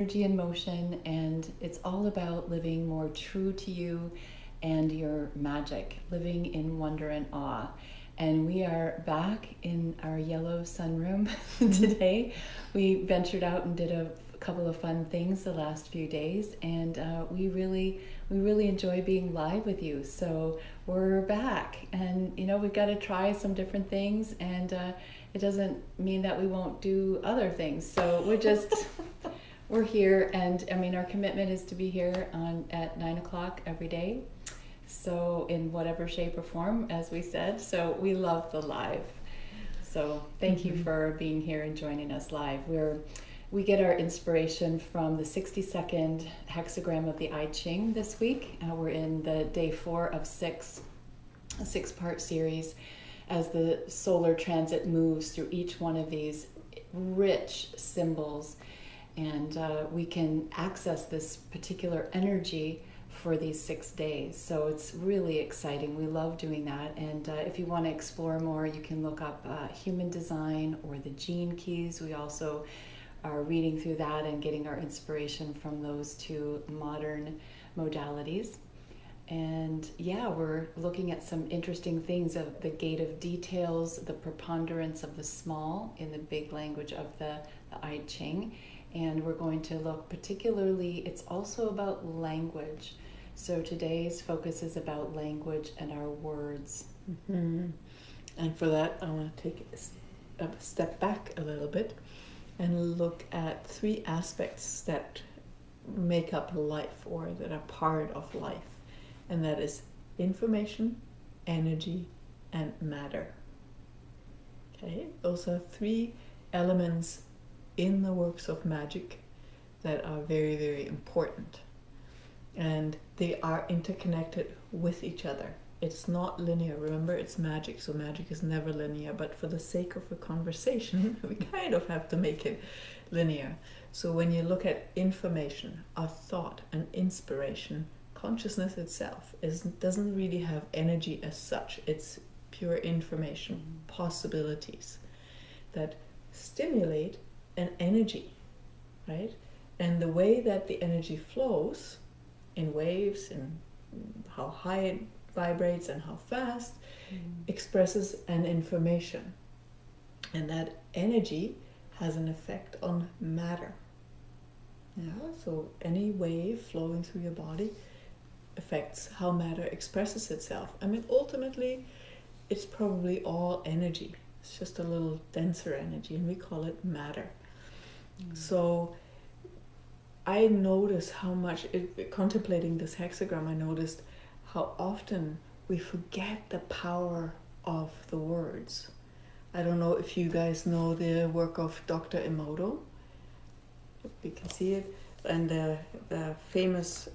energy in motion, and it's all about living more true to you and your magic, living in wonder and awe. And we are back in our yellow sunroom today. We ventured out and did a couple of fun things the last few days, and we really enjoy being live with you. So we're back, and we've got to try some different things, and it doesn't mean that we won't do other things. So we're here, and I mean, our commitment is to be here at 9 o'clock every day. So in whatever shape or form, as we said. So we love the live. So thank you for being here and joining us live. We get our inspiration from the 60-second hexagram of the i-ching this week. We're in the day 4 of 6, a 6-part series, as the solar transit moves through each one of these rich symbols. And we can access this particular energy for these 6 days. So it's really exciting. We love doing that. And if you want to explore more, you can look up human design or the gene keys. We also are reading through that and getting our inspiration from those two modern modalities. And yeah, we're looking at some interesting things of the gate of details, the preponderance of the small in the big language of the i-ching. And we're going to look particularly, it's also about language. So today's focus is about language and our words. And for that, I want to take a step back a little bit and look at 3 aspects that make up life, or that are part of life. And that is information, energy, and matter. Okay, those are 3 elements in the works of magic that are very, very important. And they are interconnected with each other. It's not linear. Remember, it's magic, so magic is never linear. But for the sake of a conversation, we kind of have to make it linear. So when you look at information, our thought and inspiration, consciousness itself doesn't really have energy as such. It's pure information, possibilities that stimulate an energy, right? And the way that the energy flows in waves, and how high it vibrates and how fast, expresses an information. And that energy has an effect on matter. Yeah, so any wave flowing through your body affects how matter expresses itself. I mean, ultimately, it's probably all energy. It's just a little denser energy, and we call it matter. So I notice how much, contemplating this hexagram, I noticed how often we forget the power of the words. I don't know if you guys know the work of Dr. Emoto. You can see it. And the famous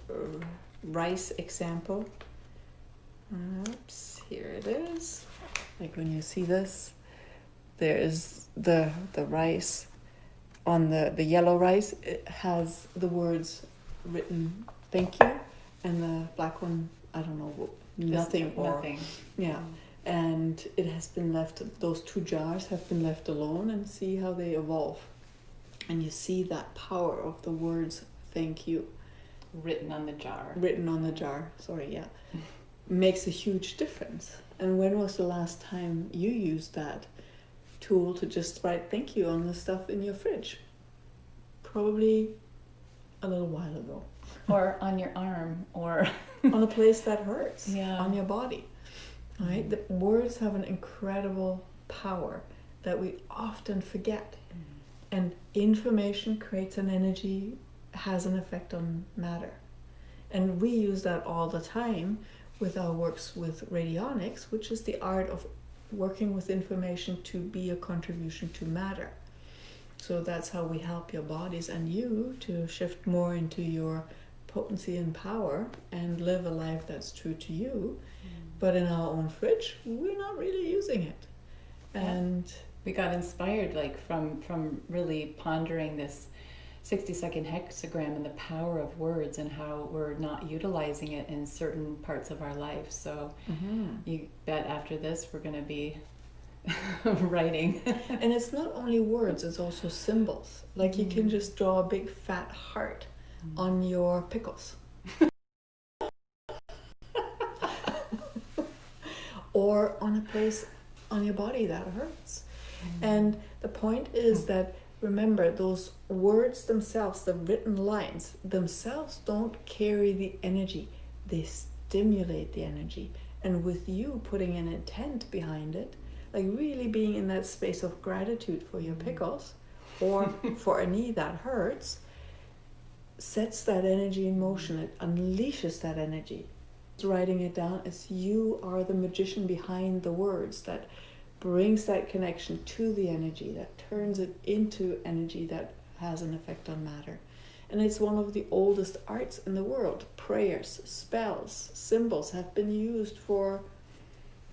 rice example. Oops, here it is. Like when you see this, there is the rice. On the yellow rice, it has the words written, thank you, and the black one, I don't know, nothing. Yeah, and it has been left, those 2 jars have been left alone, and see how they evolve. And you see that power of the words, thank you. Written on the jar. Sorry, yeah. Makes a huge difference. And when was the last time you used that tool to just write thank you on the stuff in your fridge? Probably a little while ago. Or on your arm, or on a place that hurts, yeah, on your body. Right? The words have an incredible power that we often forget. And information creates an energy, has an effect on matter. And we use that all the time with our works with radionics, which is the art of working with information to be a contribution to matter. So that's how we help your bodies and you to shift more into your potency and power and live a life that's true to you. But in our own fridge, we're not really using it. And we got inspired from really pondering this 60-second hexagram and the power of words and how we're not utilizing it in certain parts of our life. So you bet after this we're going to be writing. And it's not only words, it's also symbols. Like you can just draw a big fat heart on your pickles. Or on a place on your body that hurts. And the point is that, remember, those words themselves, the written lines themselves, don't carry the energy. They stimulate the energy. And with you putting an intent behind it, like really being in that space of gratitude for your pickles or for a knee that hurts, sets that energy in motion. It unleashes that energy. Writing it down, as you are the magician behind the words that brings that connection to the energy, that turns it into energy that has an effect on matter. And it's one of the oldest arts in the world. Prayers, spells, symbols have been used for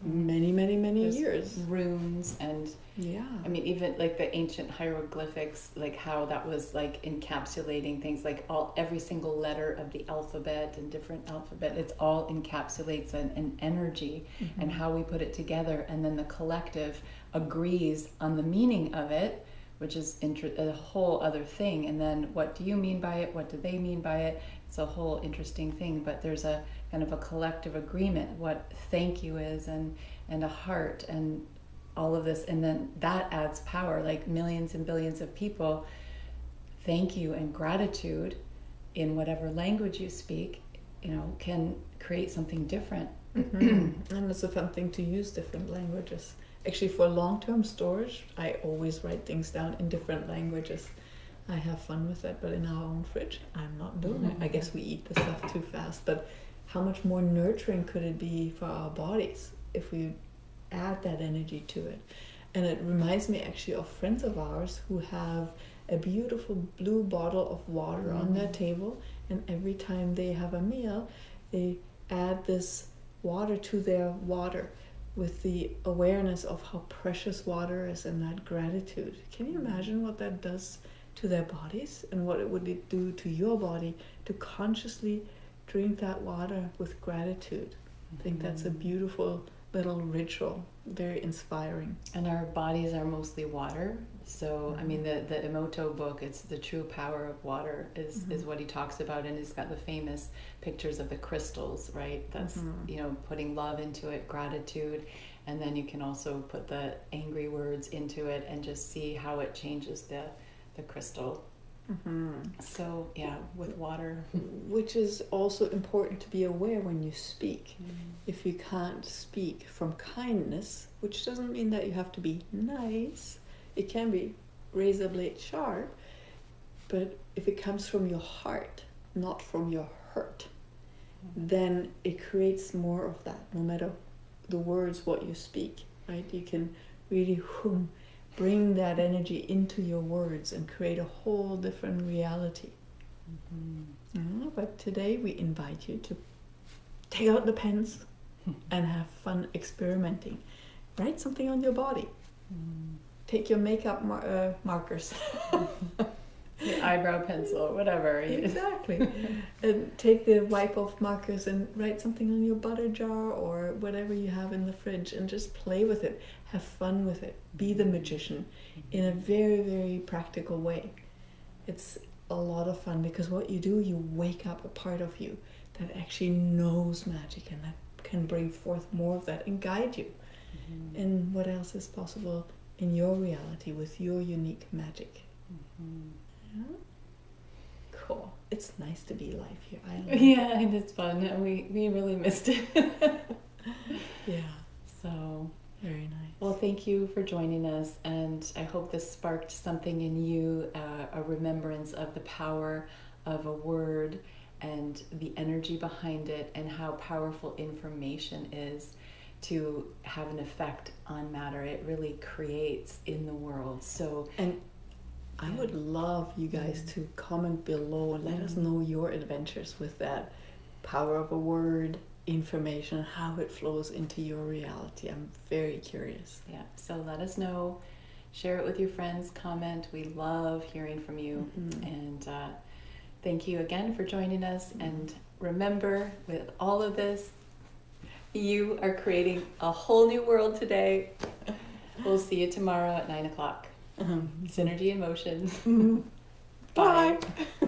many There's years. Runes and Yeah. I mean, even like the ancient hieroglyphics, like how that was like encapsulating things, like every single letter of the alphabet and different alphabet, it's all encapsulates an energy and how we put it together, and then the collective agrees on the meaning of it, which is a whole other thing. And then what do you mean by it? What do they mean by it? It's a whole interesting thing, but there's a kind of a collective agreement what thank you is, and a heart and all of this, and then that adds power. Like millions and billions of people, thank you and gratitude in whatever language you speak, can create something different. And it's a fun thing to use different languages. Actually, for long-term storage, I always write things down in different languages. I have fun with it, but in our own fridge, I'm not doing it. I guess we eat the stuff too fast, but how much more nurturing could it be for our bodies if we add that energy to it? And it reminds me actually of friends of ours who have a beautiful blue bottle of water on their table, and every time they have a meal, they add this water to their water with the awareness of how precious water is and that gratitude. Can you imagine what that does to their bodies, and what it would do to your body to consciously drink that water with gratitude? I think that's a beautiful little ritual, very inspiring. And our bodies are mostly water. So, I mean, the Emoto book, it's the true power of water is what he talks about. And he's got the famous pictures of the crystals, right? That's, putting love into it, gratitude. And then you can also put the angry words into it and just see how it changes the crystal. So, yeah, with water. Which is also important to be aware when you speak. If you can't speak from kindness, which doesn't mean that you have to be nice, it can be razor blade sharp, but if it comes from your heart, not from your hurt, then it creates more of that, no matter the words, what you speak, right? You can really bring that energy into your words and create a whole different reality. But today we invite you to take out the pens and have fun experimenting. Write something on your body. Take your makeup markers. Your eyebrow pencil, whatever. Exactly. And take the wipe-off markers and write something on your butter jar or whatever you have in the fridge, and just play with it. Have fun with it. Be the magician in a very, very practical way. It's a lot of fun, because what you do, you wake up a part of you that actually knows magic and that can bring forth more of that and guide you in what else is possible in your reality with your unique magic. Yeah? Cool. It's nice to be live here. I love it. And it's fun. And we really missed it. Yeah. So Very nice. Well, thank you for joining us, and I hope this sparked something in you, a remembrance of the power of a word and the energy behind it, and how powerful information is to have an effect on matter. It really creates in the world. So, and I would love you guys to comment below and let us know your adventures with that power of a word, information, how it flows into your reality. I'm very curious. Yeah, so let us know, share it with your friends, comment. We love hearing from you. And thank you again for joining us. And remember, with all of this, you are creating a whole new world today. We'll see you tomorrow at 9 o'clock. Synergy in motion. Bye. Bye.